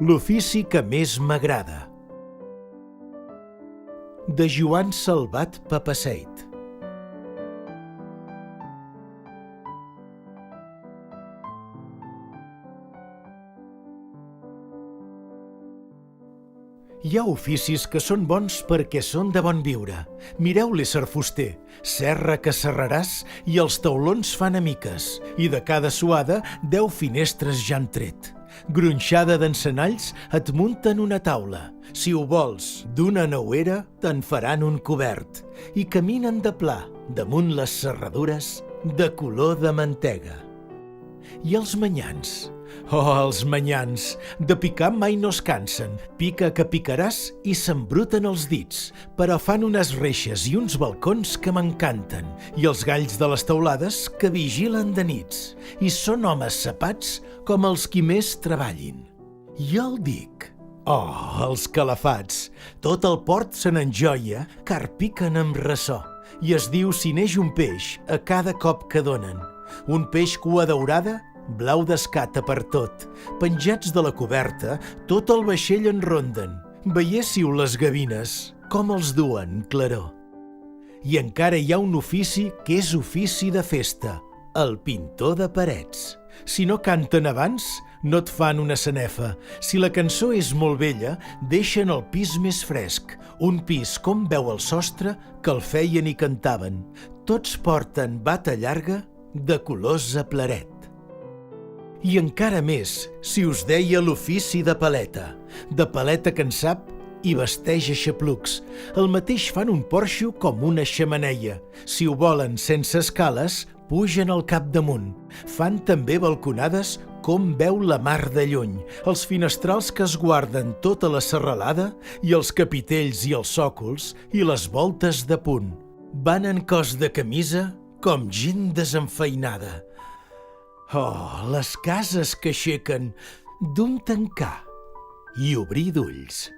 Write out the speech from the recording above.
L'ofici que més m'agrada. De Joan Salvat Papaseit. Hi ha oficis que són bons perquè són de bon viure. Mireu l'ésser fuster, serra que serraràs i els taulons fan amiques, i de cada suada 10 finestres ja han tret. Gronxada d'encenalls et munten una taula. Si ho vols, d'una nouera te'n faran un cobert. I caminen de pla, damunt les serradures, de color de mantega. I els manyans? Oh, els manyans! De picar mai no es cansen. Pica que picaràs i s'embruten els dits, però fan unes reixes i uns balcons que m'encanten, i els galls de les teulades que vigilen de nits, i són homes sapats com els qui més treballin. Jo el dic. Oh, els calafats! Tot el port se n'enjoia, car piquen amb ressò, i es diu si neix un peix a cada cop que donen. Un peix cua daurada, blau d'escata per tot. Penjats de la coberta, tot el vaixell en ronden. Veiéssiu les gavines, com els duen, claror. I encara hi ha un ofici que és ofici de festa, el pintor de parets. Si no canten abans, no et fan una sanefa. Si la cançó és molt vella, deixen el pis més fresc. Un pis com veu el sostre que el feien i cantaven. Tots porten bata llarga de colors a plaret. I encara més, si us deia l'ofici de paleta que en sap i vesteix aixaplucs. El mateix fan un porxo com una xemeneia. Si ho volen sense escales, pugen al capdamunt. Fan també balconades com veu la mar de lluny, els finestrals que es guarden tota la serralada i els capitells i els sòcols i les voltes de punt. Van en cos de camisa com gent desenfeinada. Oh, les cases que aixequen d'un tancar i obrir d'ulls.